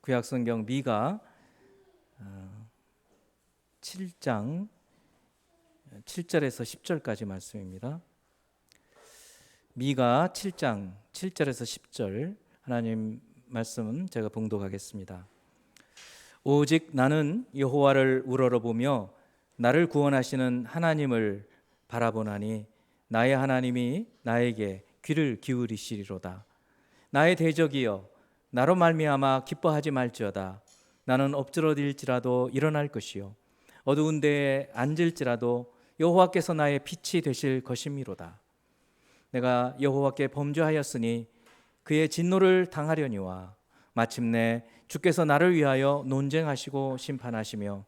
구약성경 미가 7장 7절에서 10절까지 말씀입니다. 미가 7장 7절에서 10절 하나님 말씀 제가 봉독하겠습니다. 오직 나는 여호와를 우러러보며 나를 구원하시는 하나님을 바라보나니 나의 하나님이 나에게 귀를 기울이시리로다. 나의 대적이여 나로 말미암아 기뻐하지 말지어다. 나는 엎드러질지라도 일어날 것이요 어두운 데에 앉을지라도 여호와께서 나의 빛이 되실 것이미로다. 내가 여호와께 범죄하였으니 그의 진노를 당하려니와 마침내 주께서 나를 위하여 논쟁하시고 심판하시며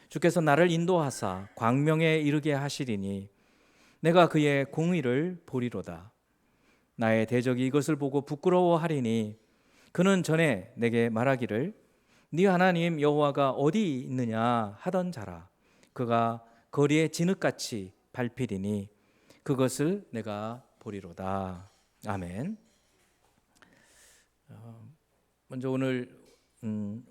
주께서 나를 인도하사 광명에 이르게 하시리니 내가 그의 공의를 보리로다. 나의 대적이 이것을 보고 부끄러워하리니 그는 전에 내게 말하기를 네 하나님 여호와가 어디 있느냐 하던 자라. 그가 거리에 진흙같이 밟히리니 그것을 내가 보리로다. 아멘. 먼저 오늘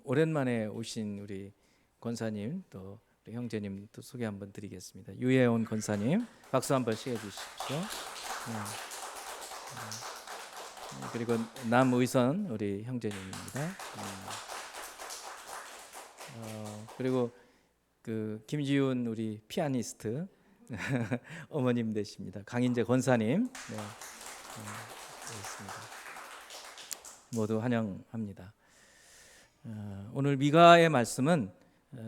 오랜만에 오신 우리 권사님 또 우리 형제님 또 소개 한번 드리겠습니다. 유혜원 권사님 박수 한번 시켜주십시오. 그리고 남의선 우리 형제님입니다. 그리고 그 김지훈 우리 피아니스트 어머님 되십니다. 강인재 권사님 되겠습니다. 모두 환영합니다. 오늘 미가의 말씀은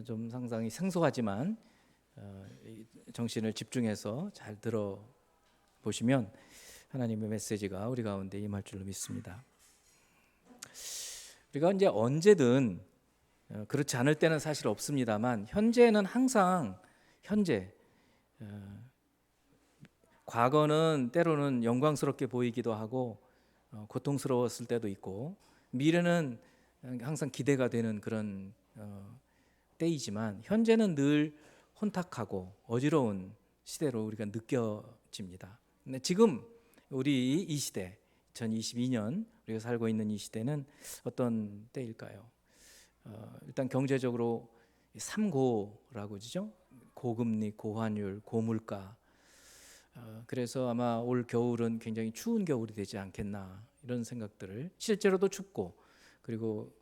좀 상당히 생소하지만 정신을 집중해서 잘 들어보시면 하나님의 메시지가 우리 가운데 임할 줄로 믿습니다. 우리가 이제 언제든 그렇지 않을 때는 사실 없습니다만 현재는 항상 현재 과거는 때로는 영광스럽게 보이기도 하고 고통스러웠을 때도 있고 미래는 항상 기대가 되는 그런 때이지만 현재는 늘 혼탁하고 어지러운 시대로 우리가 느껴집니다. 근데 지금 우리 이 시대 2022년 우리가 살고 있는 이 시대는 어떤 때일까요? 일단 경제적으로 삼고라고 하죠. 고금리, 고환율, 고물가. 그래서 아마 올 겨울은 굉장히 추운 겨울이 되지 않겠나 이런 생각들을 실제로도 춥고 그리고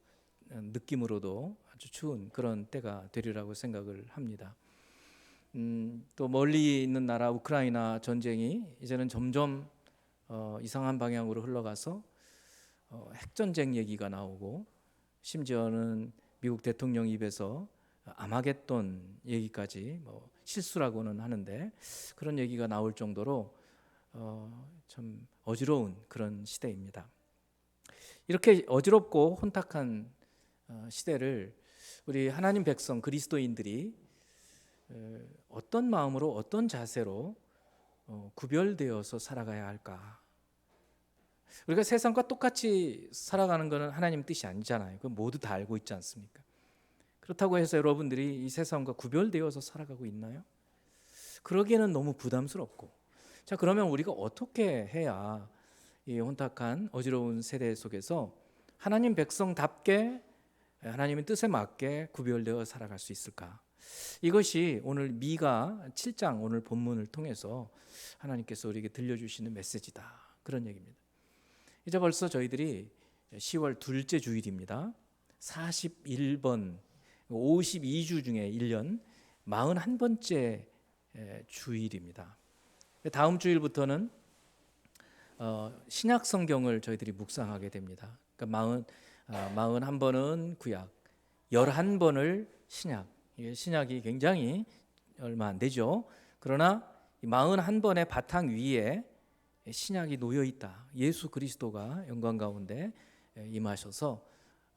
느낌으로도 아주 추운 그런 때가 되리라고 생각을 합니다. 또 멀리 있는 나라 우크라이나 전쟁이 이제는 점점 이상한 방향으로 흘러가서 핵전쟁 얘기가 나오고 심지어는 미국 대통령 입에서 아마겟돈 얘기까지 실수라고는 하는데 그런 얘기가 나올 정도로 참 어지러운 그런 시대입니다. 이렇게 어지럽고 혼탁한 시대를 우리 하나님 백성 그리스도인들이 어떤 마음으로 어떤 자세로 구별되어서 살아가야 할까? 우리가 세상과 똑같이 살아가는 것은 하나님 뜻이 아니잖아요. 그건 모두 다 알고 있지 않습니까? 그렇다고 해서 여러분들이 이 세상과 구별되어서 살아가고 있나요? 그러기에는 너무 부담스럽고. 자, 그러면 우리가 어떻게 해야 이 혼탁한 어지러운 세대 속에서 하나님 백성답게 하나님의 뜻에 맞게 구별되어 살아갈 수 있을까? 이것이 오늘 미가 7장 오늘 본문을 통해서 하나님께서 우리에게 들려주시는 메시지다. 그런 얘기입니다. 이제 벌써 저희들이 10월 둘째 주일입니다. 41번 52주 중에 1년 41번째 주일입니다. 다음 주일부터는 신약 성경을 저희들이 묵상하게 됩니다. 그러니까 41번은 구약, 11번을 신약. 신약이 굉장히 얼마 안 되죠. 그러나 41번의 바탕 위에 신약이 놓여 있다. 예수 그리스도가 영광 가운데 임하셔서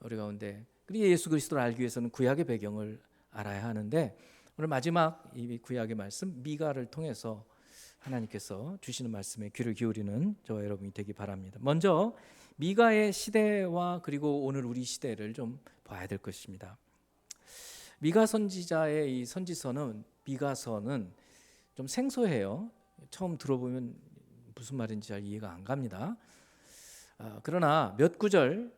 우리 가운데 그리고 예수 그리스도를 알기 위해서는 구약의 배경을 알아야 하는데 오늘 마지막 이 구약의 말씀 미가를 통해서 하나님께서 주시는 말씀에 귀를 기울이는 저와 여러분이 되기 바랍니다. 먼저 미가의 시대와 그리고 오늘 우리 시대를 좀 봐야 될 것입니다. 미가 선지자의 이 선지서는 미가서는 좀 생소해요. 처음 들어보면 무슨 말인지 잘 이해가 안 갑니다. 그러나 몇 구절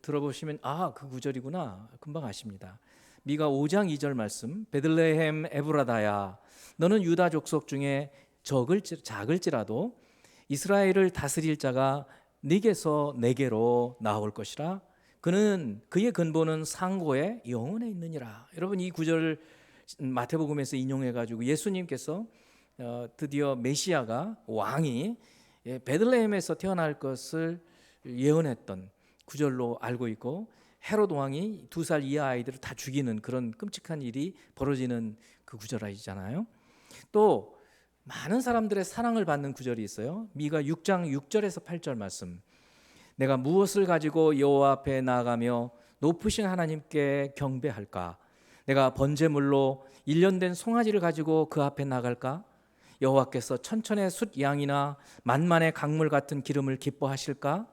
들어보시면 그 구절이구나 금방 아십니다. 미가 5장 2절 말씀, 베들레헴 에브라다야 너는 유다 족속 중에 작을지라도 이스라엘을 다스릴 자가 네게서 내게로 나올 것이라. 그의 근본은 상고의 영혼에 있느니라. 여러분, 이 구절을 마태복음에서 인용해 가지고 예수님께서 드디어 메시아가 왕이 베들레헴에서 태어날 것을 예언했던 구절로 알고 있고, 헤롯 왕이 2살 이하 아이들을 다 죽이는 그런 끔찍한 일이 벌어지는 그 구절이잖아요. 또 많은 사람들의 사랑을 받는 구절이 있어요. 미가 6장 6절에서 8절 말씀, 내가 무엇을 가지고 여호와 앞에 나아가며 높으신 하나님께 경배할까? 내가 번제물로 1년 된 송아지를 가지고 그 앞에 나갈까? 여호와께서 천천의 숫 양이나 만만의 강물 같은 기름을 기뻐하실까?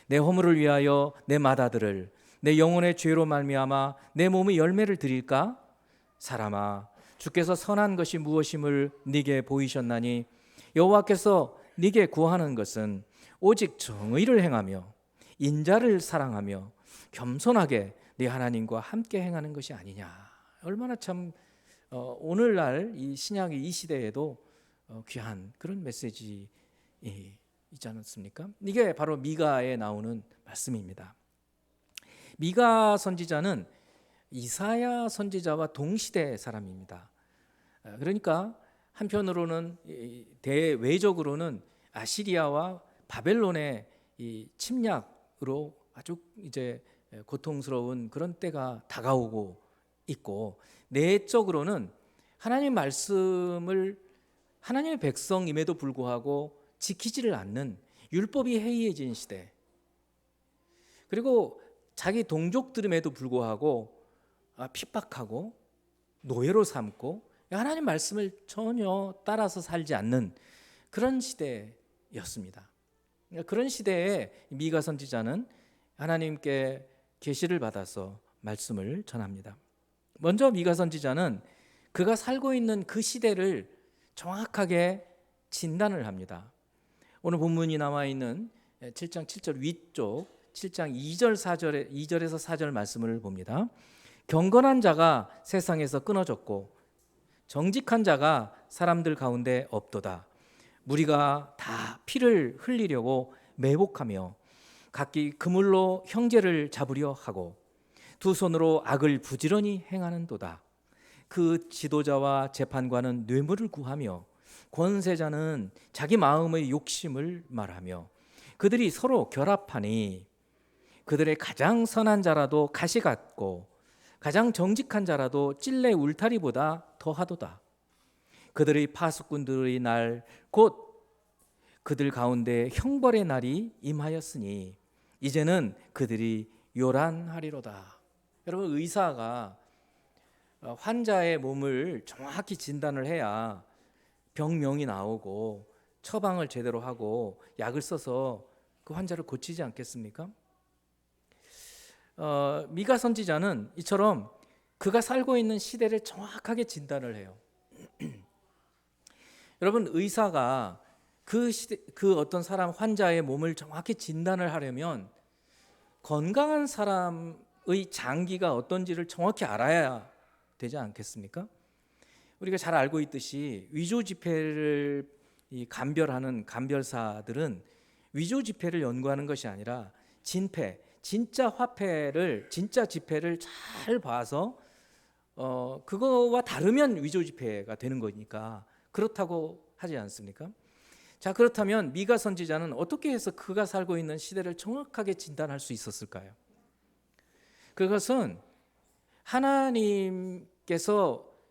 내 허물을 위하여 내 맏아들을 내 영혼의 죄로 말미암아 내 몸의 열매를 드릴까? 사람아, 주께서 선한 것이 무엇임을 네게 보이셨나니 여호와께서 네게 구하는 것은 오직 정의를 행하며 인자를 사랑하며 겸손하게 네 하나님과 함께 행하는 것이 아니냐. 얼마나 참 오늘날 이 신약의 이 시대에도 귀한 그런 메시지 있지 않습니까? 이게 바로 미가에 나오는 말씀입니다. 미가 선지자는 이사야 선지자와 동시대 사람입니다. 그러니까 한편으로는 대외적으로는 아시리아와 바벨론의 이 침략으로 아주 이제 고통스러운 그런 때가 다가오고 있고, 내적으로는 하나님의 말씀을 하나님의 백성임에도 불구하고 지키지를 않는 율법이 해이해진 시대, 그리고 자기 동족들임에도 불구하고 핍박하고 노예로 삼고 하나님 말씀을 전혀 따라서 살지 않는 그런 시대였습니다. 그런 시대에 미가 선지자는 하나님께 계시를 받아서 말씀을 전합니다. 먼저 미가 선지자는 그가 살고 있는 그 시대를 정확하게 진단을 합니다. 오늘 본문이 나와 있는 7장 7절 위쪽 7장 2절에서 4절 말씀을 봅니다. 경건한 자가 세상에서 끊어졌고 정직한 자가 사람들 가운데 없도다. 무리가 다 피를 흘리려고 매복하며 각기 그물로 형제를 잡으려 하고 두 손으로 악을 부지런히 행하는도다. 그 지도자와 재판관은 뇌물을 구하며 권세자는 자기 마음의 욕심을 말하며 그들이 서로 결합하니 그들의 가장 선한 자라도 가시 같고 가장 정직한 자라도 찔레 울타리보다 더하도다. 그들의 파수꾼들의 날 곧 그들 가운데 형벌의 날이 임하였으니 이제는 그들이 요란하리로다. 여러분, 의사가 환자의 몸을 정확히 진단을 해야 병명이 나오고 처방을 제대로 하고 약을 써서 그 환자를 고치지 않겠습니까? 미가 선지자는 이처럼 그가 살고 있는 시대를 정확하게 진단을 해요. 여러분, 의사가 그 어떤 사람 환자의 몸을 정확히 진단을 하려면 건강한 사람의 장기가 어떤지를 정확히 알아야 되지 않겠습니까? 우리가 잘 알고 있듯이 위조 지폐를 감별하는 감별사들은 위조 지폐를 연구하는 것이 아니라 진폐, 진짜 화폐를, 진짜 지폐를 잘 봐서 그거와 다르면 위조 지폐가 되는 거니까 그렇다고 하지 않습니까? 자, 그렇다면 미가 선지자는 어떻게 해서 그가 살고 있는 시대를 정확하게 진단할 수 있었을까요? 그것은 하나님께서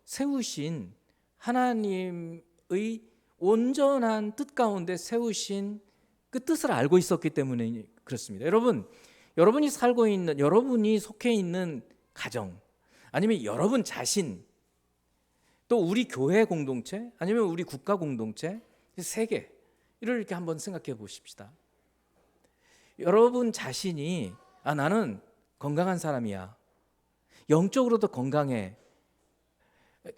세우신 하나님의 온전한 뜻 가운데 세우신 그 뜻을 알고 있었기 때문에 그렇습니다. 여러분이 살고 있는, 여러분이 속해 있는 가정, 아니면 여러분 자신, 또 우리 교회 공동체, 아니면 우리 국가 공동체, 세계, 이렇게 한번 생각해 보십시다. 여러분 자신이 나는 건강한 사람이야, 영적으로도 건강해,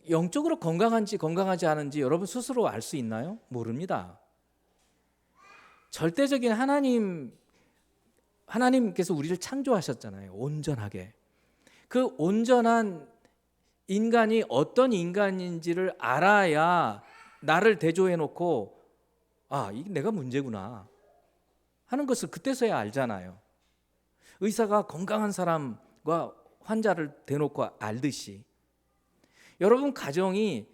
영적으로 건강한지 건강하지 않은지 여러분 스스로 알 수 있나요? 모릅니다. 절대적인 하나님의 하나님께서 우리를 창조하셨잖아요. 온전하게. 그 온전한 인간이 어떤 인간인지를 알아야 나를 대조해 놓고 이게 내가 문제구나 하는 것을 그때서야 알잖아요. 의사가 건강한 사람과 환자를 대놓고 알듯이 여러분 가정이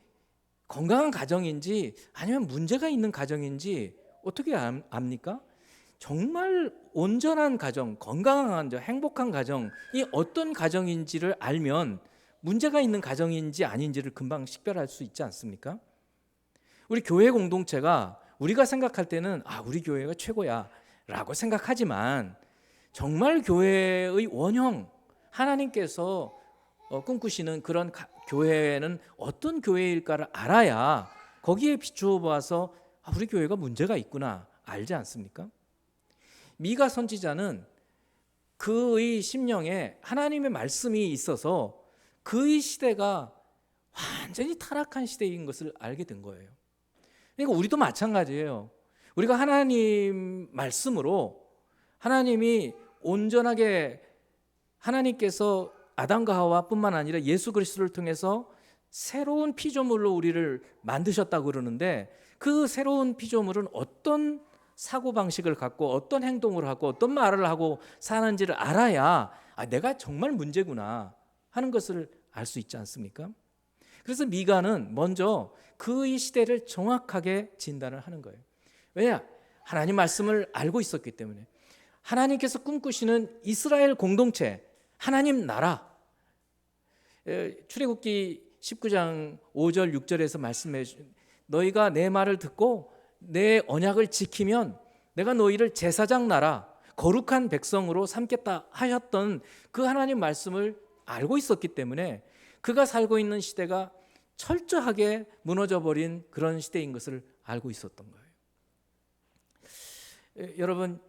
건강한 가정인지 아니면 문제가 있는 가정인지 어떻게 압니까? 정말 온전한 가정, 건강한 가정, 행복한 가정이 어떤 가정인지를 알면 문제가 있는 가정인지 아닌지를 금방 식별할 수 있지 않습니까? 우리 교회 공동체가 우리가 생각할 때는 우리 교회가 최고야 라고 생각하지만 정말 교회의 원형, 하나님께서 꿈꾸시는 그런 교회는 어떤 교회일까를 알아야 거기에 비추어 봐서 우리 교회가 문제가 있구나 알지 않습니까? 미가 선지자는 그의 심령에 하나님의 말씀이 있어서 그의 시대가 완전히 타락한 시대인 것을 알게 된 거예요. 그러니까 우리도 마찬가지예요. 우리가 하나님 말씀으로 하나님이 온전하게 하나님께서 아담과 하와뿐만 아니라 예수 그리스도를 통해서 새로운 피조물로 우리를 만드셨다고 그러는데 그 새로운 피조물은 어떤 사고방식을 갖고 어떤 행동을 하고 어떤 말을 하고 사는지를 알아야 내가 정말 문제구나 하는 것을 알 수 있지 않습니까? 그래서 미가는 먼저 그의 시대를 정확하게 진단을 하는 거예요. 왜냐? 하나님 말씀을 알고 있었기 때문에. 하나님께서 꿈꾸시는 이스라엘 공동체, 하나님 나라. 출애굽기 19장 5절 6절에서 말씀해 주신 너희가 내 말을 듣고 내 언약을 지키면 내가 너희를 제사장 나라 거룩한 백성으로 삼겠다 하셨던 그 하나님 말씀을 알고 있었기 때문에 그가 살고 있는 시대가 철저하게 무너져 버린 그런 시대인 것을 알고 있었던 거예요. 여러분,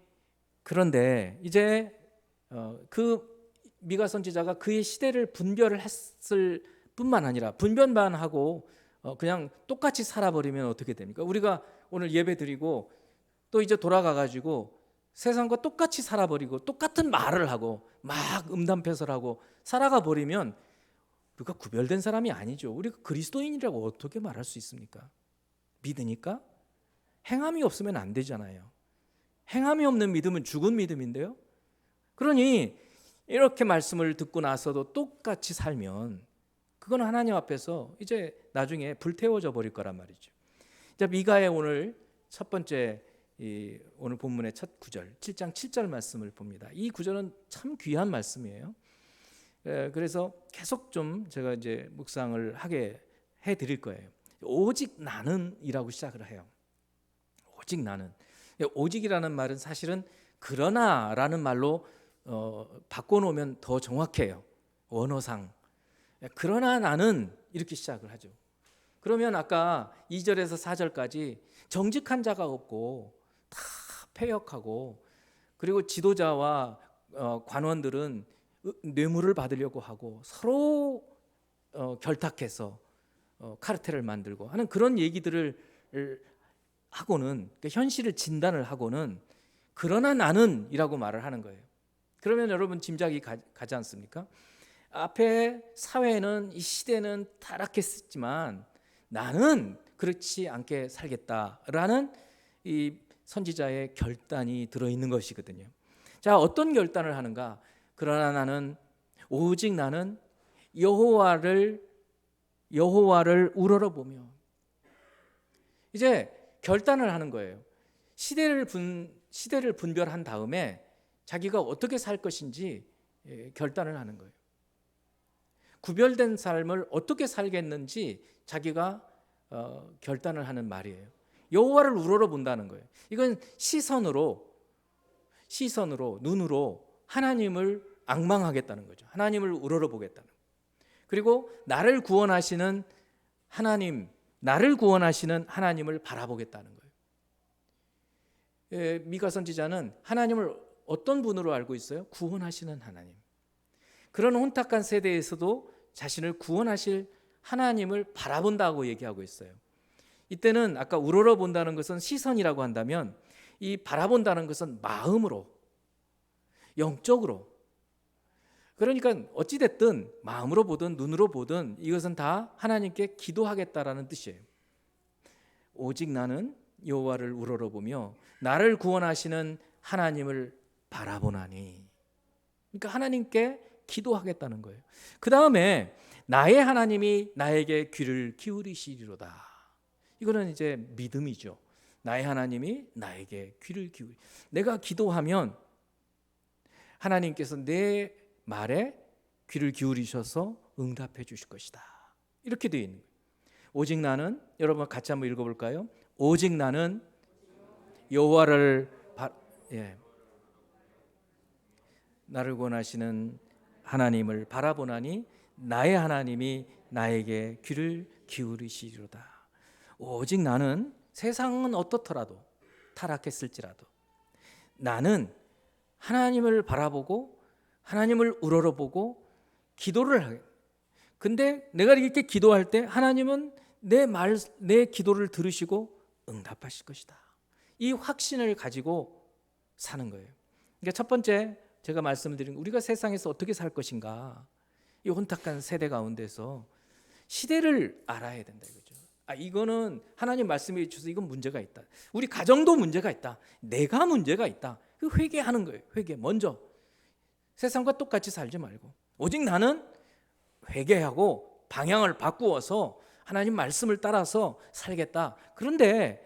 그런데 이제 그 미가 선지자가 그의 시대를 분별을 했을 뿐만 아니라 분별만 하고 그냥 똑같이 살아버리면 어떻게 됩니까? 우리가 오늘 예배 드리고 또 이제 돌아가 가지고 세상과 똑같이 살아버리고 똑같은 말을 하고 막 음담패설하고 살아가 버리면 우리가 구별된 사람이 아니죠. 우리가 그리스도인이라고 어떻게 말할 수 있습니까? 믿으니까 행함이 없으면 안 되잖아요. 행함이 없는 믿음은 죽은 믿음인데요. 그러니 이렇게 말씀을 듣고 나서도 똑같이 살면 그건 하나님 앞에서 이제 나중에 불태워져 버릴 거란 말이죠. 자, 미가의 오늘 첫 번째 오늘 본문의 첫 구절 7장 7절 말씀을 봅니다. 이 구절은 참 귀한 말씀이에요. 그래서 계속 좀 제가 이제 묵상을 하게 해드릴 거예요. 오직 나는이라고 시작을 해요. 오직 나는. 오직이라는 말은 사실은 그러나라는 말로 바꿔놓으면 더 정확해요. 원어상. 그러나 나는 이렇게 시작을 하죠. 그러면 아까 2절에서 4절까지 정직한 자가 없고 다 패역하고 그리고 지도자와 관원들은 뇌물을 받으려고 하고 서로 결탁해서 카르텔을 만들고 하는 그런 얘기들을 하고는 그러니까 현실을 진단을 하고는 그러나 나는 이라고 말을 하는 거예요. 그러면 여러분 짐작이 가지 않습니까? 앞에 사회는 이 시대는 타락했지만 나는 그렇지 않게 살겠다라는 이 선지자의 결단이 들어있는 것이거든요. 자, 어떤 결단을 하는가? 그러나 나는 오직 나는 여호와를 우러러보며 이제 결단을 하는 거예요. 시대를 분별한 다음에 자기가 어떻게 살 것인지 결단을 하는 거예요. 구별된 삶을 어떻게 살겠는지 자기가 결단을 하는 말이에요. 여호와를 우러러본다는 거예요. 이건 시선으로 눈으로 하나님을 앙망하겠다는 거죠. 하나님을 우러러보겠다는 거예요. 그리고 나를 구원하시는 하나님을 바라보겠다는 거예요. 미가 선지자는 하나님을 어떤 분으로 알고 있어요? 구원하시는 하나님. 그런 혼탁한 세대에서도 자신을 구원하실 하나님을 바라본다고 얘기하고 있어요. 이때는 아까 우러러본다는 것은 시선이라고 한다면 이 바라본다는 것은 마음으로 영적으로. 그러니까 어찌됐든 마음으로 보든 눈으로 보든 이것은 다 하나님께 기도하겠다라는 뜻이에요. 오직 나는 여호와를 우러러보며 나를 구원하시는 하나님을 바라보나니. 그러니까 하나님께 기도하겠다는 거예요. 그 다음에 나의 하나님이 나에게 귀를 기울이시리로다. 이거는 이제 믿음이죠. 나의 하나님이 나에게 귀를 기울이. 내가 기도하면 하나님께서 내 말에 귀를 기울이셔서 응답해 주실 것이다. 이렇게 되어 있는 거예요. 오직 나는, 여러분 같이 한번 읽어볼까요? 오직 나는 여호와를 나를 구원하시는 하나님을 바라보나니 나의 하나님이 나에게 귀를 기울이시리로다. 오직 나는 세상은 어떻더라도 타락했을지라도 나는 하나님을 바라보고 하나님을 우러러보고 기도를 하게. 근데 내가 이렇게 기도할 때 하나님은 내 기도를 들으시고 응답하실 것이다. 이 확신을 가지고 사는 거예요. 그러니까 첫 번째 제가 말씀을 드린, 우리가 세상에서 어떻게 살 것인가, 이 혼탁한 세대 가운데서 시대를 알아야 된다 이거죠. 이거는 하나님 말씀해 주셔서 이건 문제가 있다. 우리 가정도 문제가 있다. 내가 문제가 있다. 회개하는 거예요. 회개 먼저. 세상과 똑같이 살지 말고 오직 나는 회개하고 방향을 바꾸어서 하나님 말씀을 따라서 살겠다. 그런데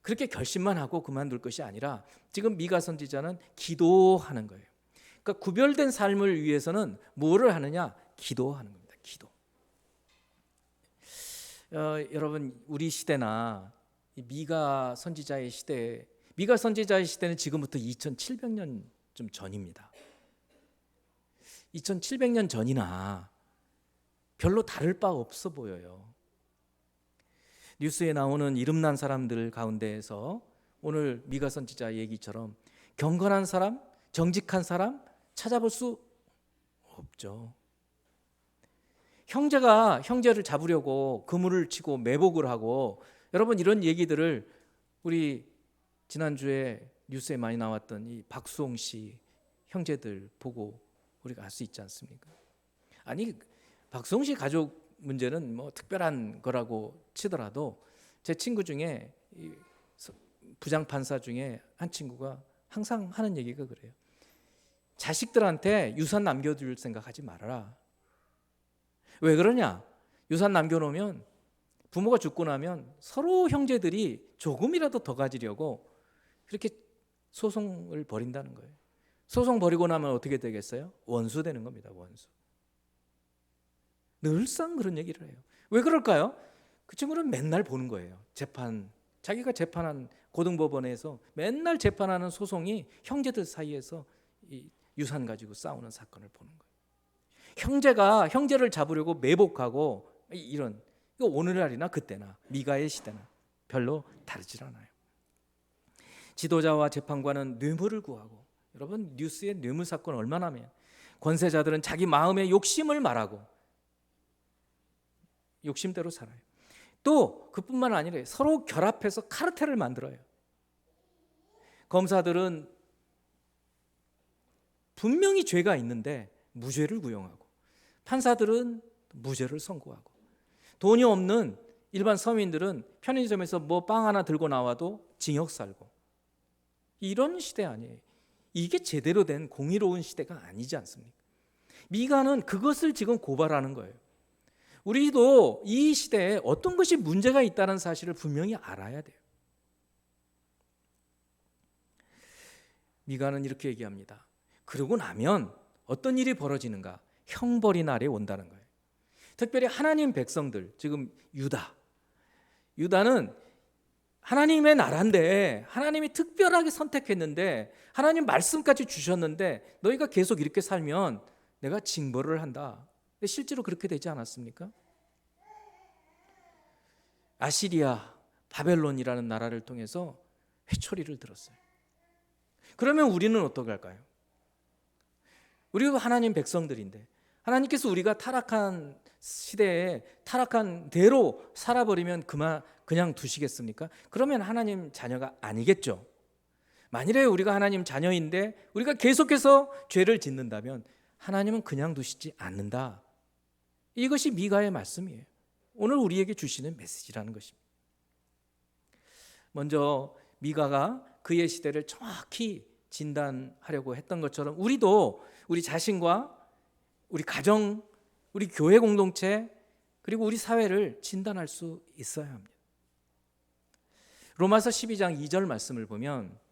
그렇게 결심만 하고 그만둘 것이 아니라 지금 미가 선지자는 기도하는 거예요. 그러니까 구별된 삶을 위해서는 뭐를 하느냐? 기도하는 겁니다. 기도. 여러분 우리 시대나 미가 선지자의 시대는 지금부터 2700년 좀 전입니다. 2700년 전이나 별로 다를 바 없어 보여요. 뉴스에 나오는 이름난 사람들 가운데에서 오늘 미가 선지자 얘기처럼 경건한 사람, 정직한 사람 찾아볼 수 없죠. 형제가 형제를 잡으려고 그물을 치고 매복을 하고, 여러분 이런 얘기들을 우리 지난주에 뉴스에 많이 나왔던 이 박수홍 씨 형제들 보고 우리가 알 수 있지 않습니까? 아니 박수홍 씨 가족 문제는 뭐 특별한 거라고 치더라도 제 친구 중에 부장판사 중에 한 친구가 항상 하는 얘기가 그래요. 자식들한테 유산 남겨둘 생각하지 말아라. 왜 그러냐? 유산 남겨놓으면 부모가 죽고 나면 서로 형제들이 조금이라도 더 가지려고 그렇게 소송을 벌인다는 거예요. 소송 벌이고 나면 어떻게 되겠어요? 원수 되는 겁니다. 원수. 늘상 그런 얘기를 해요. 왜 그럴까요? 그 친구는 맨날 보는 거예요. 재판, 자기가 재판한 고등법원에서 맨날 재판하는 소송이 형제들 사이에서 이 유산 가지고 싸우는 사건을 보는 거예요. 형제가 형제를 잡으려고 매복하고 이런, 이거 오늘날이나 그때나 미가의 시대나 별로 다르질 않아요. 지도자와 재판관은 뇌물을 구하고, 여러분 뉴스에 뇌물 사건 얼마나 하면, 권세자들은 자기 마음의 욕심을 말하고 욕심대로 살아요. 또 그뿐만 아니라 서로 결합해서 카르텔을 만들어요. 검사들은 분명히 죄가 있는데 무죄를 구형하고, 판사들은 무죄를 선고하고, 돈이 없는 일반 서민들은 편의점에서 뭐 빵 하나 들고 나와도 징역 살고, 이런 시대 아니에요. 이게 제대로 된 공의로운 시대가 아니지 않습니까? 미가는 그것을 지금 고발하는 거예요. 우리도 이 시대에 어떤 것이 문제가 있다는 사실을 분명히 알아야 돼요. 미가는 이렇게 얘기합니다. 그러고 나면 어떤 일이 벌어지는가? 형벌이 날이 온다는 거예요. 특별히 하나님 백성들, 지금 유다는 하나님의 나라인데 하나님이 특별하게 선택했는데 하나님 말씀까지 주셨는데 너희가 계속 이렇게 살면 내가 징벌을 한다. 실제로 그렇게 되지 않았습니까? 아시리아, 바벨론이라는 나라를 통해서 회초리를 들었어요. 그러면 우리는 어떻게 할까요? 우리도 하나님 백성들인데 하나님께서 우리가 타락한 시대에 타락한 대로 살아버리면 그냥 두시겠습니까? 그러면 하나님 자녀가 아니겠죠. 만일에 우리가 하나님 자녀인데 우리가 계속해서 죄를 짓는다면 하나님은 그냥 두시지 않는다. 이것이 미가의 말씀이에요. 오늘 우리에게 주시는 메시지라는 것입니다. 먼저 미가가 그의 시대를 정확히 진단하려고 했던 것처럼 우리도 우리 자신과 우리 가정, 우리 교회 공동체 그리고 우리 사회를 진단할 수 있어야 합니다. 로마서 12장 2절 말씀을 보면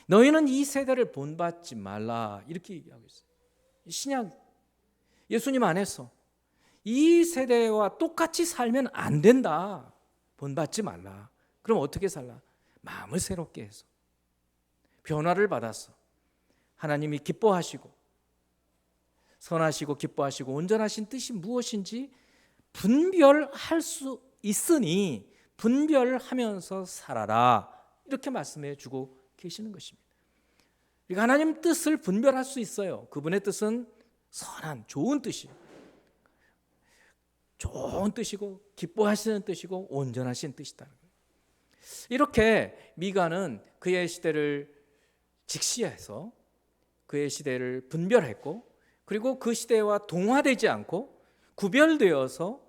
너희는 이 세대를 본받지 말라 이렇게 얘기하고 있어요. 신약 예수님 안에서 이 세대와 똑같이 살면 안 된다. 본받지 말라. 그럼 어떻게 살라? 마음을 새롭게 해서 변화를 받아서 하나님이 기뻐하시고 선하시고 기뻐하시고 온전하신 뜻이 무엇인지 분별할 수 있으니 분별하면서 살아라. 이렇게 말씀해 주고 계시는 것입니다. 그러니까 하나님 뜻을 분별할 수 있어요. 그분의 뜻은 선한 좋은 뜻이에요. 좋은 뜻이고 기뻐하시는 뜻이고 온전하신 뜻이다. 이렇게 미가는 그의 시대를 직시해서 그의 시대를 분별했고 그리고 그 시대와 동화되지 않고 구별되어서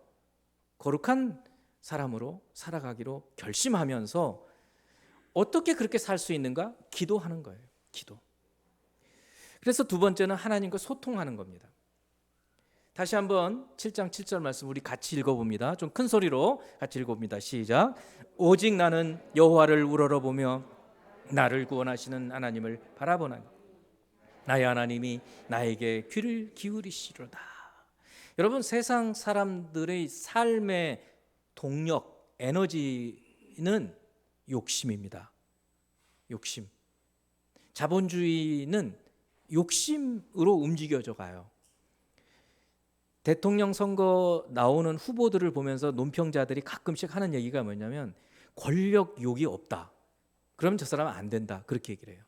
거룩한 사람으로 살아가기로 결심하면서 어떻게 그렇게 살 수 있는가? 기도하는 거예요. 기도. 그래서 두 번째는 하나님과 소통하는 겁니다. 다시 한번 7장 7절 말씀 우리 같이 읽어봅니다. 좀 큰 소리로 같이 읽어봅니다. 시작. 오직 나는 여호와를 우러러보며 나를 구원하시는 하나님을 바라보나니 나의 하나님이 나에게 귀를 기울이시로다. 여러분 세상 사람들의 삶의 동력, 에너지는 욕심입니다. 욕심. 자본주의는 욕심으로 움직여져 가요. 대통령 선거 나오는 후보들을 보면서 논평자들이 가끔씩 하는 얘기가 뭐냐면 권력욕이 없다. 그럼 저 사람은 안 된다. 그렇게 얘기를 해요.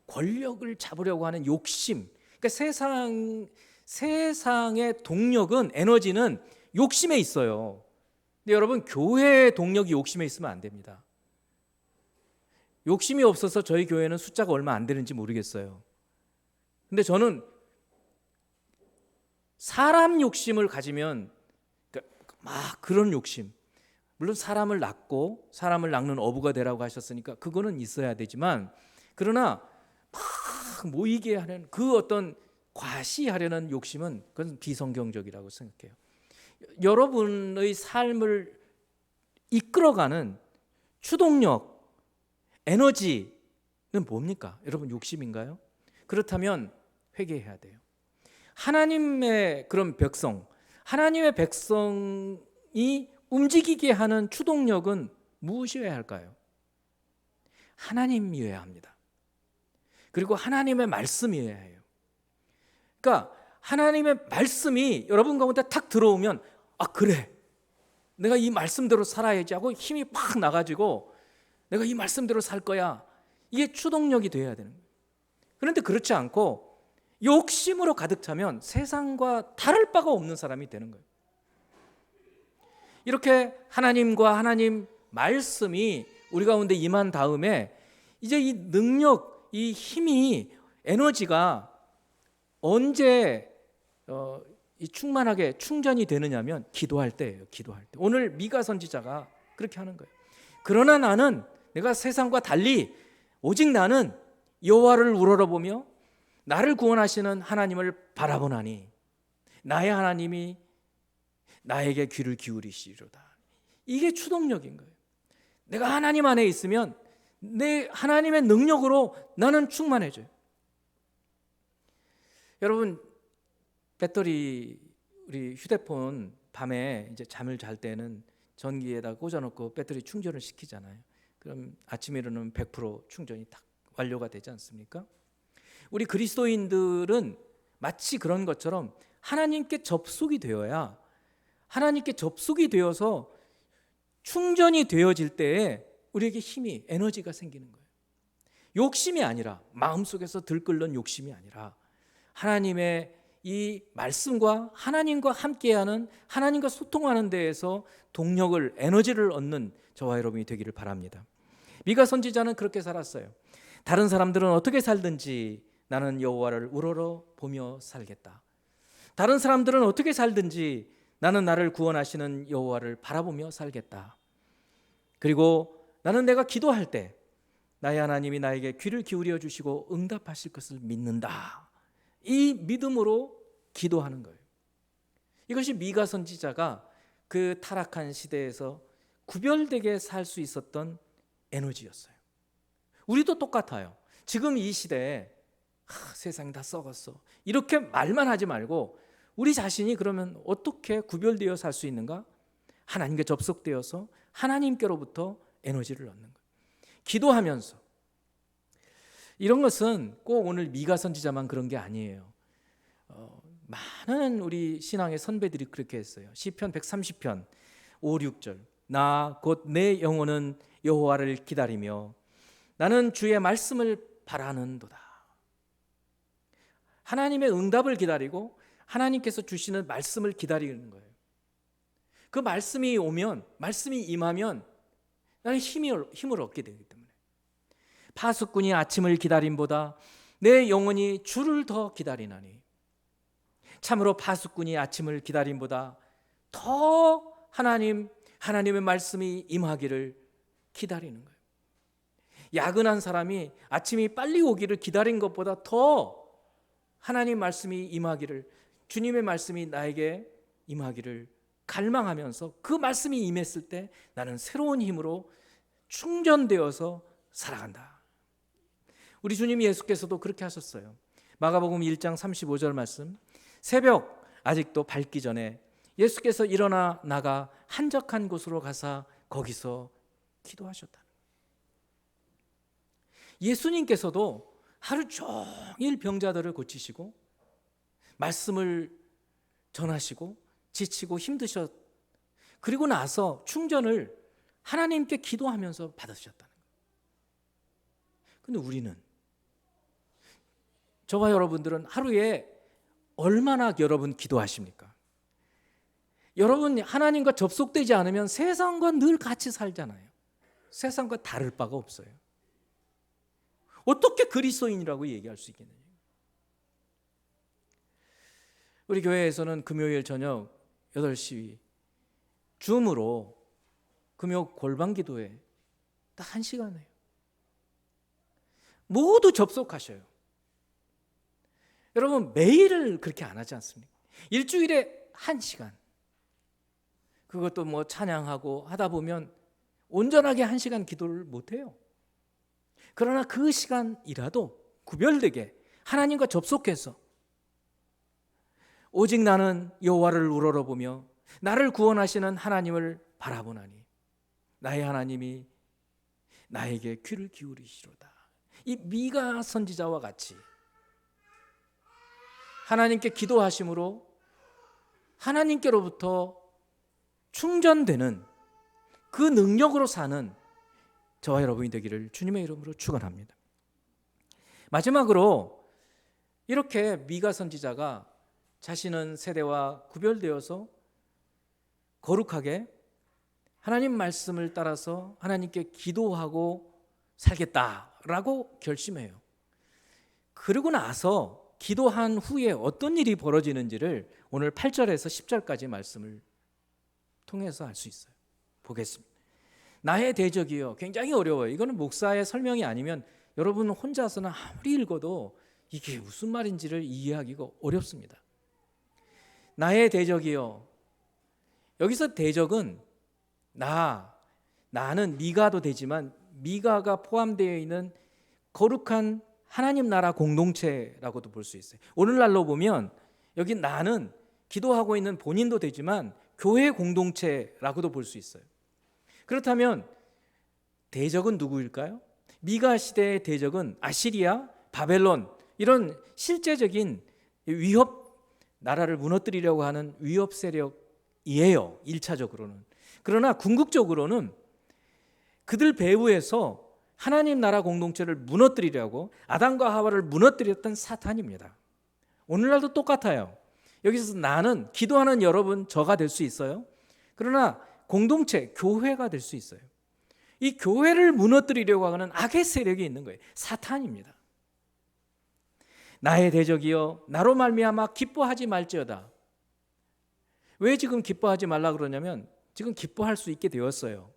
권력을 잡으려고 하는 욕심. 그러니까 세상의 동력은 에너지는 욕심에 있어요. 근데 여러분 교회의 동력이 욕심에 있으면 안 됩니다. 욕심이 없어서 저희 교회는 숫자가 얼마 안 되는지 모르겠어요. 근데 저는 사람 욕심을 가지면 막 그런 욕심, 물론 사람을 낳고 사람을 낳는 어부가 되라고 하셨으니까 그거는 있어야 되지만 그러나 막 모이게 하는 그 어떤 과시하려는 욕심은 그건 비성경적이라고 생각해요. 여러분의 삶을 이끌어가는 추동력, 에너지는 뭡니까? 여러분 욕심인가요? 그렇다면 회개해야 돼요. 하나님의 그런 백성, 하나님의 백성이 움직이게 하는 추동력은 무엇이어야 할까요? 하나님이어야 합니다. 그리고 하나님의 말씀이어야 해요. 그러니까 하나님의 말씀이 여러분 가운데 탁 들어오면 아 그래 내가 이 말씀대로 살아야지 하고 힘이 팍 나가지고 내가 이 말씀대로 살 거야. 이게 추동력이 돼야 되는 거예요. 그런데 그렇지 않고 욕심으로 가득 차면 세상과 다를 바가 없는 사람이 되는 거예요. 이렇게 하나님과 하나님 말씀이 우리 가운데 임한 다음에 이제 이 능력, 이 힘이, 에너지가 언제 이 충만하게 충전이 되느냐면 기도할 때예요. 기도할 때. 오늘 미가 선지자가 그렇게 하는 거예요. 그러나 나는 내가 세상과 달리 오직 나는 여호와를 우러러보며 나를 구원하시는 하나님을 바라보나니 나의 하나님이 나에게 귀를 기울이시리로다. 이게 추동력인 거예요. 내가 하나님 안에 있으면 내 하나님의 능력으로 나는 충만해져요. 여러분 배터리 우리 휴대폰 밤에 이제 잠을 잘 때는 전기에다 꽂아놓고 배터리 충전을 시키잖아요. 그럼 아침에 일어나면 100% 충전이 딱 완료가 되지 않습니까? 우리 그리스도인들은 마치 그런 것처럼 하나님께 접속이 되어야 하나님께 접속이 되어서 충전이 되어질 때에 우리에게 힘이 에너지가 생기는 거예요. 욕심이 아니라 마음속에서 들끓는 욕심이 아니라 하나님의 이 말씀과 하나님과 함께하는 하나님과 소통하는 데에서 동력을 에너지를 얻는 저와 여러분이 되기를 바랍니다. 미가 선지자는 그렇게 살았어요. 다른 사람들은 어떻게 살든지 나는 여호와를 우러러 보며 살겠다. 다른 사람들은 어떻게 살든지 나는 나를 구원하시는 여호와를 바라보며 살겠다. 그리고 나는 내가 기도할 때 나의 하나님이 나에게 귀를 기울여 주시고 응답하실 것을 믿는다. 이 믿음으로 기도하는 거예요. 이것이 미가 선지자가 그 타락한 시대에서 구별되게 살 수 있었던 에너지였어요. 우리도 똑같아요. 지금 이 시대에 세상이 다 썩었어, 이렇게 말만 하지 말고 우리 자신이 그러면 어떻게 구별되어 살 수 있는가? 하나님께 접속되어서 하나님께로부터 에너지를 얻는 거예요. 기도하면서. 이런 것은 꼭 오늘 미가 선지자만 그런 게 아니에요. 많은 우리 신앙의 선배들이 그렇게 했어요. 시편 130편 5, 6절. 나 곧 내 영혼은 여호와를 기다리며 나는 주의 말씀을 바라는도다. 하나님의 응답을 기다리고 하나님께서 주시는 말씀을 기다리는 거예요. 그 말씀이 오면, 말씀이 임하면 나는 힘을 얻게 되기 때문에. 파수꾼이 아침을 기다림보다 내 영혼이 주를 더 기다리나니 참으로 파수꾼이 아침을 기다림보다 더 하나님의 말씀이 임하기를 기다리는 거예요. 야근한 사람이 아침이 빨리 오기를 기다린 것보다 더 하나님 말씀이 임하기를, 주님의 말씀이 나에게 임하기를 갈망하면서 그 말씀이 임했을 때 나는 새로운 힘으로 충전되어서 살아간다. 우리 주님 예수께서도 그렇게 하셨어요. 마가복음 1장 35절 말씀. 새벽 아직도 밝기 전에 예수께서 일어나 나가 한적한 곳으로 가사 거기서 기도하셨다. 예수님께서도 하루 종일 병자들을 고치시고 말씀을 전하시고 지치고 힘드셨, 그리고 나서 충전을 하나님께 기도하면서 받으셨다는 거예요. 근데 우리는, 저와 여러분들은 하루에 얼마나 여러분 기도하십니까? 여러분 하나님과 접속되지 않으면 세상과 늘 같이 살잖아요. 세상과 다를 바가 없어요. 어떻게 그리스도인이라고 얘기할 수 있겠느냐? 우리 교회에서는 금요일 저녁 8시 줌으로 금요 골방 기도회 딱 1시간 해요. 모두 접속하셔요. 여러분 매일을 그렇게 안 하지 않습니까? 일주일에 1시간. 그것도 뭐 찬양하고 하다 보면 온전하게 1시간 기도를 못 해요. 그러나 그 시간이라도 구별되게 하나님과 접속해서 오직 나는 여호와를 우러러보며 나를 구원하시는 하나님을 바라보나니 나의 하나님이 나에게 귀를 기울이시로다. 이 미가 선지자와 같이 하나님께 기도하심으로 하나님께로부터 충전되는 그 능력으로 사는 저와 여러분이 되기를 주님의 이름으로 축원합니다. 마지막으로 이렇게 미가 선지자가 자신은 세대와 구별되어서 거룩하게 하나님 말씀을 따라서 하나님께 기도하고 살겠다라고 결심해요. 그러고 나서 기도한 후에 어떤 일이 벌어지는지를 오늘 8절에서 10절까지 말씀을 통해서 알 수 있어요. 보겠습니다. 나의 대적이요. 굉장히 어려워요. 이거는 목사의 설명이 아니면 여러분 혼자서는 아무리 읽어도 이게 무슨 말인지를 이해하기가 어렵습니다. 나의 대적이요. 여기서 대적은 나는 미가도 되지만 미가가 포함되어 있는 거룩한 하나님 나라 공동체라고도 볼 수 있어요. 오늘날로 보면 여기 나는 기도하고 있는 본인도 되지만 교회 공동체라고도 볼 수 있어요. 그렇다면 대적은 누구일까요? 미가 시대의 대적은 아시리아, 바벨론, 이런 실제적인 위협, 나라를 무너뜨리려고 하는 위협 세력이에요. 1차적으로는. 그러나 궁극적으로는 그들 배후에서 하나님 나라 공동체를 무너뜨리려고 아담과 하와를 무너뜨렸던 사탄입니다. 오늘날도 똑같아요. 여기서 나는, 기도하는 여러분, 저가 될 수 있어요. 그러나 공동체, 교회가 될 수 있어요. 이 교회를 무너뜨리려고 하는 악의 세력이 있는 거예요. 사탄입니다. 나의 대적이여 나로 말미암아 기뻐하지 말지어다. 왜 지금 기뻐하지 말라 그러냐면 지금 기뻐할 수 있게 되었어요.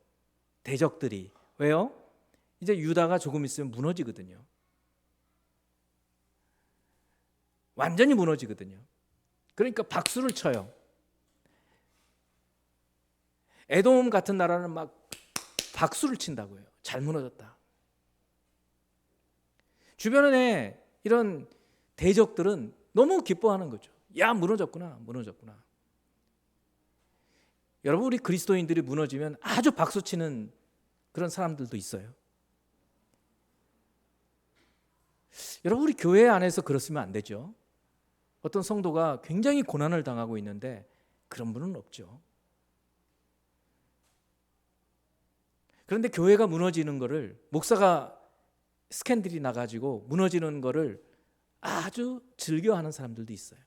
대적들이. 왜요? 이제 유다가 조금 있으면 무너지거든요. 완전히 무너지거든요. 그러니까 박수를 쳐요. 에돔 같은 나라는 막 박수를 친다고요. 잘 무너졌다. 주변에 이런 대적들은 너무 기뻐하는 거죠. 야, 무너졌구나, 무너졌구나. 여러분, 우리 그리스도인들이 무너지면 아주 박수치는 그런 사람들도 있어요. 여러분, 우리 교회 안에서 그렇으면 안 되죠. 어떤 성도가 굉장히 고난을 당하고 있는데 그런 분은 없죠. 그런데 교회가 무너지는 거를, 목사가 스캔들이 나가지고 무너지는 거를 아주 즐겨하는 사람들도 있어요.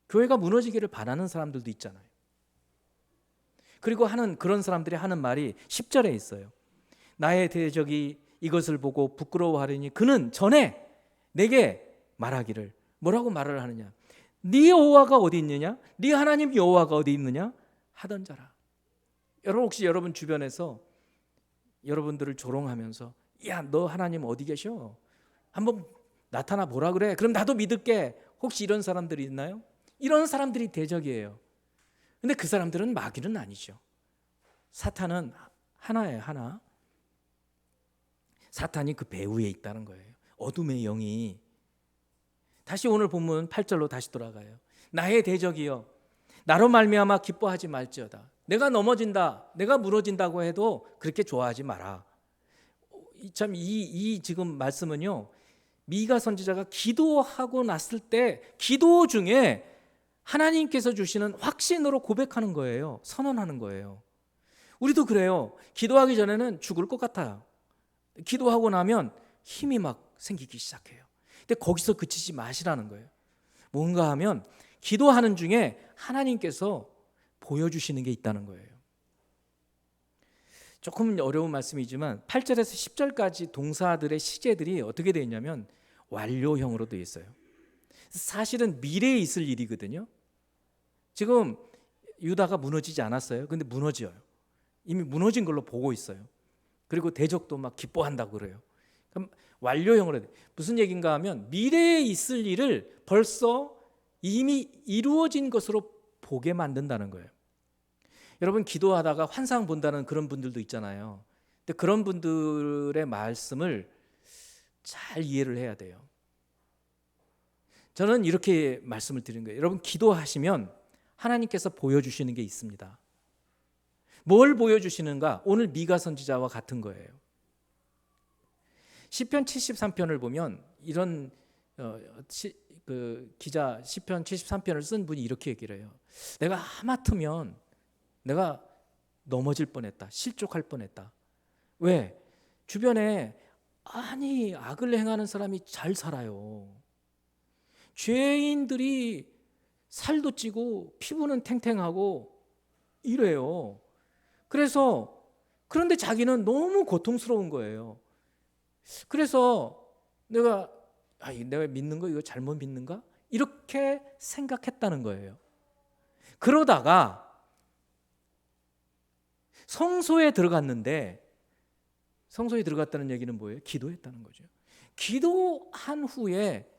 교회가 무너지기를 바라는 사람들도 있잖아요. 그리고 그런 사람들이 하는 말이 10절에 있어요. 나의 대적이 이것을 보고 부끄러워하려니 그는 전에 내게 말하기를, 뭐라고 말을 하느냐? 네 여호와가 어디 있느냐? 네 하나님 여호와가 어디 있느냐? 하던 자라. 여러분, 혹시 여러분 주변에서 여러분들을 조롱하면서 야, 너 하나님 어디 계셔? 한번 나타나 보라 그래. 그럼 나도 믿을게. 혹시 이런 사람들이 있나요? 이런 사람들이 대적이에요. 근데 그 사람들은 마귀는 아니죠. 사탄은 하나예요, 하나. 사탄이 그 배후에 있다는 거예요. 어둠의 영이. 다시 오늘 본문 8절로 다시 돌아가요. 나의 대적이여 나로 말미암아 기뻐하지 말지어다. 내가 넘어진다, 내가 무너진다고 해도 그렇게 좋아하지 마라. 참 이 지금 말씀은요, 미가 선지자가 기도하고 났을 때 기도 중에 하나님께서 주시는 확신으로 고백하는 거예요. 선언하는 거예요. 우리도 그래요. 기도하기 전에는 죽을 것 같아요. 기도하고 나면 힘이 막 생기기 시작해요. 근데 거기서 그치지 마시라는 거예요. 뭔가 하면 기도하는 중에 하나님께서 보여주시는 게 있다는 거예요. 조금 어려운 말씀이지만 8절에서 10절까지 동사들의 시제들이 어떻게 되어 있냐면 완료형으로 되어 있어요. 사실은 미래에 있을 일이거든요. 지금 유다가 무너지지 않았어요. 근데 무너져요. 이미 무너진 걸로 보고 있어요. 그리고 대적도 막 기뻐한다고 그래요. 그럼 완료형으로 돼. 무슨 얘기인가 하면 미래에 있을 일을 벌써 이미 이루어진 것으로 보게 만든다는 거예요. 여러분, 기도하다가 환상 본다는 그런 분들도 있잖아요. 근데 그런 분들의 말씀을 잘 이해를 해야 돼요. 저는 이렇게 말씀을 드리는 거예요. 여러분, 기도하시면 하나님께서 보여주시는 게 있습니다. 뭘 보여주시는가? 오늘 미가 선지자와 같은 거예요. 시편 73편을 보면 이런 기자 시편 73편을 쓴 분이 이렇게 얘기를 해요. 내가 하마터면 내가 넘어질 뻔했다. 실족할 뻔했다. 왜? 주변에 악을 행하는 사람이 잘 살아요. 죄인들이 살도 찌고 피부는 탱탱하고 이래요. 그런데 자기는 너무 고통스러운 거예요. 그래서 내가 믿는 거 이거 잘못 믿는가? 이렇게 생각했다는 거예요. 그러다가 성소에 들어갔다는 얘기는 뭐예요? 기도했다는 거죠. 기도한 후에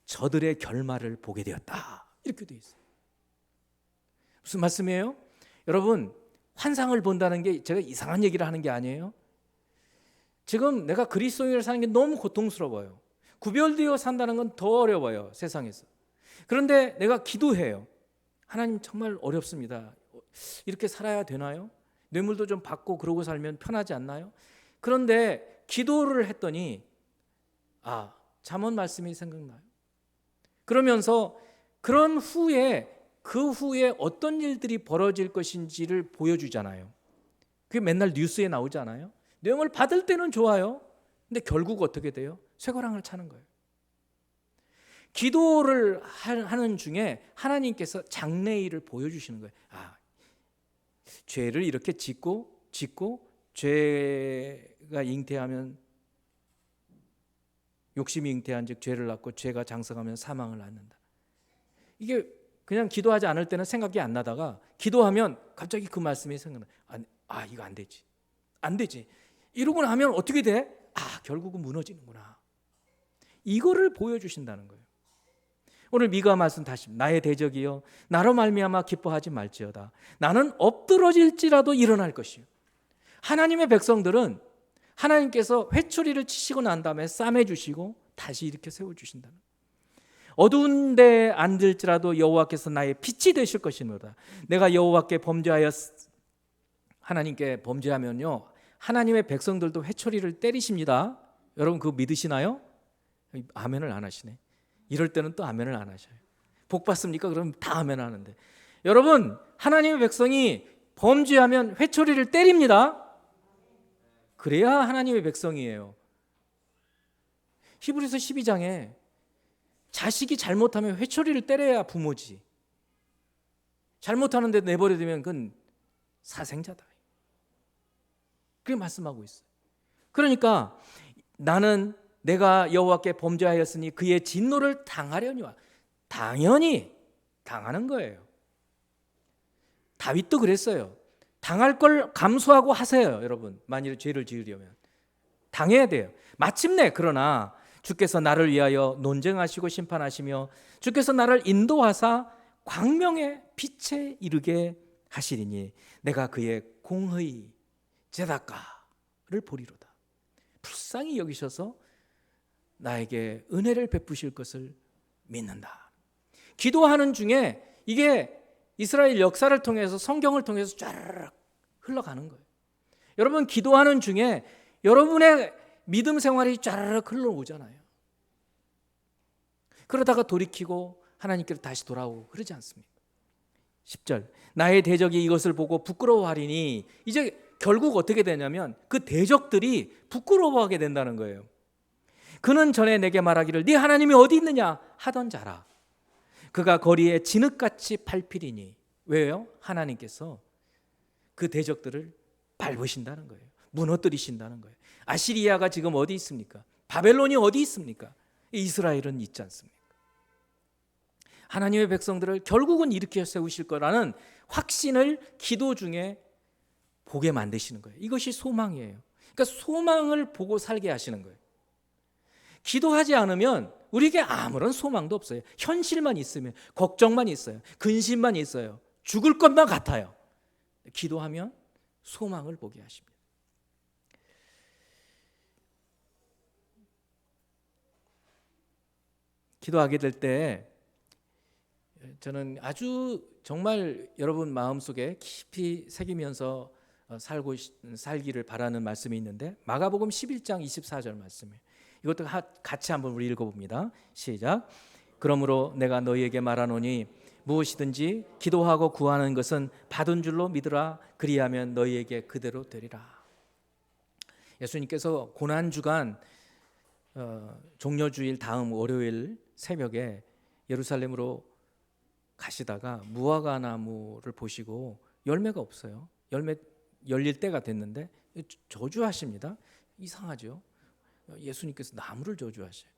저들의 결말을 보게 되었다. 이렇게 되어 있어요. 무슨 말씀이에요? 여러분, 환상을 본다는 게 제가 이상한 얘기를 하는 게 아니에요. 지금 내가 그리스도인으로 사는 게 너무 고통스러워요. 구별되어 산다는 건 더 어려워요, 세상에서. 그런데 내가 기도해요. 하나님, 정말 어렵습니다. 이렇게 살아야 되나요? 뇌물도 좀 받고 그러고 살면 편하지 않나요? 그런데 기도를 했더니 잠언 말씀이 생각나요. 그러면서 그 후에 어떤 일들이 벌어질 것인지를 보여주잖아요. 그게 맨날 뉴스에 나오잖아요. 뇌물 받을 때는 좋아요. 근데 결국 어떻게 돼요? 쇠고랑을 차는 거예요. 기도를 하는 중에 하나님께서 장래일을 보여주시는 거예요. 죄를 이렇게 짓고 죄가 잉태하면 욕심이 잉태한즉 죄를 낳고 죄가 장성하면 사망을 낳는다. 이게 그냥 기도하지 않을 때는 생각이 안 나다가 기도하면 갑자기 그 말씀이 생각나. 이거 안 되지. 안 되지. 이러고 나면 어떻게 돼? 결국은 무너지는구나. 이거를 보여주신다는 거예요. 오늘 미가 말씀 다시 나의 대적이여 나로 말미암아 기뻐하지 말지어다. 나는 엎드러질지라도 일어날 것이요. 하나님의 백성들은 하나님께서 회초리를 치시고 난 다음에 싸매 주시고 다시 이렇게 세워 주신다는 거예요. 어두운 데 앉을지라도 여호와께서 나의 빛이 되실 것이므로다. 내가 여호와께 하나님께 범죄하면요, 하나님의 백성들도 회초리를 때리십니다. 여러분 그거 믿으시나요? 아멘을 안 하시네. 이럴 때는 또 아멘을 안 하셔요. 복 받습니까? 그럼 다 아멘 하는데. 여러분 하나님의 백성이 범죄하면 회초리를 때립니다. 그래야 하나님의 백성이에요. 히브리서 12장에 자식이 잘못하면 회초리를 때려야 부모지. 잘못하는데 내버려두면 그건 사생자다. 그렇게 말씀하고 있어요. 그러니까 나는 내가 여호와께 범죄하였으니 그의 진노를 당하려니와. 당연히 당하는 거예요. 다윗도 그랬어요. 당할 걸 감수하고 하세요. 여러분 만일 죄를 지으려면 당해야 돼요. 마침내 그러나 주께서 나를 위하여 논쟁하시고 심판하시며 주께서 나를 인도하사 광명의 빛에 이르게 하시리니 내가 그의 공의 제닷가를 보리로다. 불쌍히 여기셔서 나에게 은혜를 베푸실 것을 믿는다. 기도하는 중에 이게 이스라엘 역사를 통해서 성경을 통해서 쫙 흘러가는 거예요. 여러분 기도하는 중에 여러분의 믿음 생활이 쫙 흘러오잖아요. 그러다가 돌이키고 하나님께로 다시 돌아오고 그러지 않습니까? 10절 나의 대적이 이것을 보고 부끄러워하리니 이제 결국 어떻게 되냐면 그 대적들이 부끄러워하게 된다는 거예요. 그는 전에 내게 말하기를 네 하나님이 어디 있느냐 하던 자라. 그가 거리에 진흙같이 밟히리니. 왜요? 하나님께서 그 대적들을 밟으신다는 거예요. 무너뜨리신다는 거예요. 아시리아가 지금 어디 있습니까? 바벨론이 어디 있습니까? 이스라엘은 있지 않습니까? 하나님의 백성들을 결국은 일으켜 세우실 거라는 확신을 기도 중에 보게 만드시는 거예요. 이것이 소망이에요. 그러니까 소망을 보고 살게 하시는 거예요. 기도하지 않으면 우리에게 아무런 소망도 없어요. 현실만 있으면, 걱정만 있어요. 근심만 있어요. 죽을 것만 같아요. 기도하면 소망을 보게 하십니다. 기도하게 될 때 저는 아주 정말 여러분 마음속에 깊이 새기면서 살기를 바라는 말씀이 있는데 마가복음 11장 24절 말씀이에요. 이것도 같이 한번 우리 읽어봅니다. 시작. 그러므로 내가 너희에게 말하노니 무엇이든지 기도하고 구하는 것은 받은 줄로 믿으라. 그리하면 너희에게 그대로 되리라. 예수님께서 고난주간 종려주일 다음 월요일 새벽에 예루살렘으로 가시다가 무화과 나무를 보시고 열매가 없어요. 열매 열릴 때가 됐는데 저주하십니다. 이상하죠. 예수님께서 나무를 저주하셔요.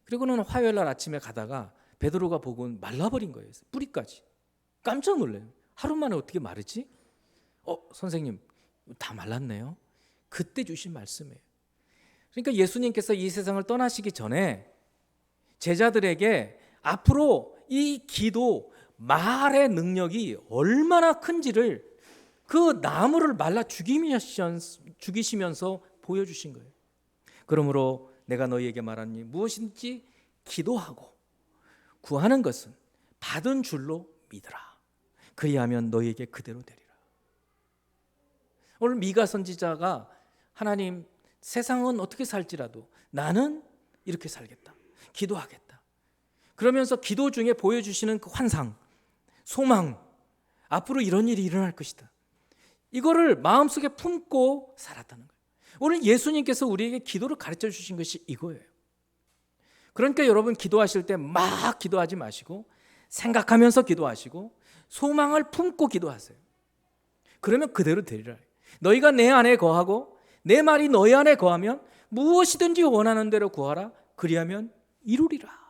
그리고는 화요일날 아침에 가다가 베드로가 보고 말라버린 거예요. 뿌리까지. 깜짝 놀래요. 하루 만에 어떻게 마르지? 선생님 다 말랐네요. 그때 주신 말씀이에요. 그러니까 예수님께서 이 세상을 떠나시기 전에 제자들에게 앞으로 이 기도 말의 능력이 얼마나 큰지를 그 나무를 말라 죽이시면서 보여주신 거예요. 그러므로 내가 너희에게 말하니 무엇인지 기도하고 구하는 것은 받은 줄로 믿으라. 그리하면 너희에게 그대로 되리라. 오늘 미가 선지자가 하나님 세상은 어떻게 살지라도 나는 이렇게 살겠다. 기도하겠다. 그러면서 기도 중에 보여주시는 그 환상, 소망, 앞으로 이런 일이 일어날 것이다. 이거를 마음속에 품고 살았다는 거예요. 오늘 예수님께서 우리에게 기도를 가르쳐 주신 것이 이거예요. 그러니까 여러분 기도하실 때 막 기도하지 마시고 생각하면서 기도하시고 소망을 품고 기도하세요. 그러면 그대로 되리라. 너희가 내 안에 거하고 내 말이 너희 안에 거하면 무엇이든지 원하는 대로 구하라. 그리하면 이루리라.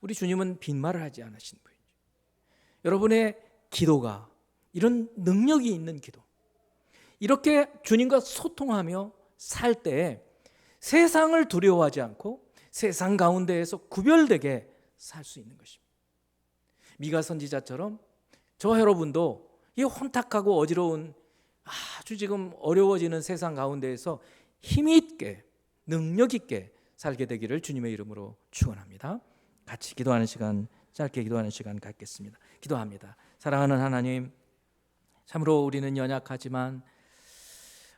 우리 주님은 빈말을 하지 않으신 분이죠. 여러분의 기도가 이런 능력이 있는 기도, 이렇게 주님과 소통하며 살 때 세상을 두려워하지 않고 세상 가운데에서 구별되게 살 수 있는 것입니다. 미가 선지자처럼 저 여러분도 이 혼탁하고 어지러운 아주 지금 어려워지는 세상 가운데에서 힘 있게 능력 있게 살게 되기를 주님의 이름으로 축원합니다. 같이 기도하는 시간, 짧게 기도하는 시간 갖겠습니다. 기도합니다. 사랑하는 하나님, 참으로 우리는 연약하지만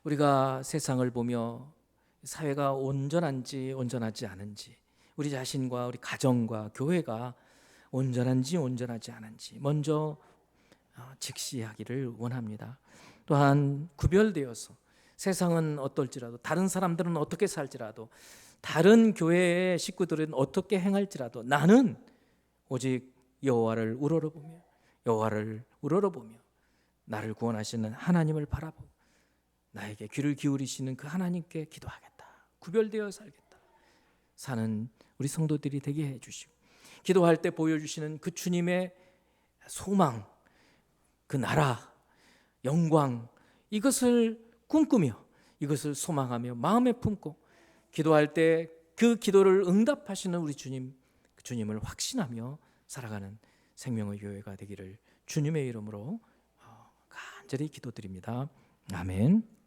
우리가 세상을 보며 사회가 온전한지 온전하지 않은지, 우리 자신과 우리 가정과 교회가 온전한지 온전하지 않은지 먼저 직시하기를 원합니다. 또한 구별되어서 세상은 어떨지라도, 다른 사람들은 어떻게 살지라도, 다른 교회의 식구들은 어떻게 행할지라도 나는 오직 여호와를 우러러보며, 여호와를 우러러보며 나를 구원하시는 하나님을 바라보고 나에게 귀를 기울이시는 그 하나님께 기도하겠다, 구별되어 살겠다 사는 우리 성도들이 되게 해주시고, 기도할 때 보여주시는 그 주님의 소망, 그 나라, 영광, 이것을 꿈꾸며 이것을 소망하며 마음에 품고 기도할 때 그 기도를 응답하시는 우리 주님, 그 주님을 확신하며 살아가는 생명의 교회가 되기를 주님의 이름으로 간절히 기도드립니다. 아멘.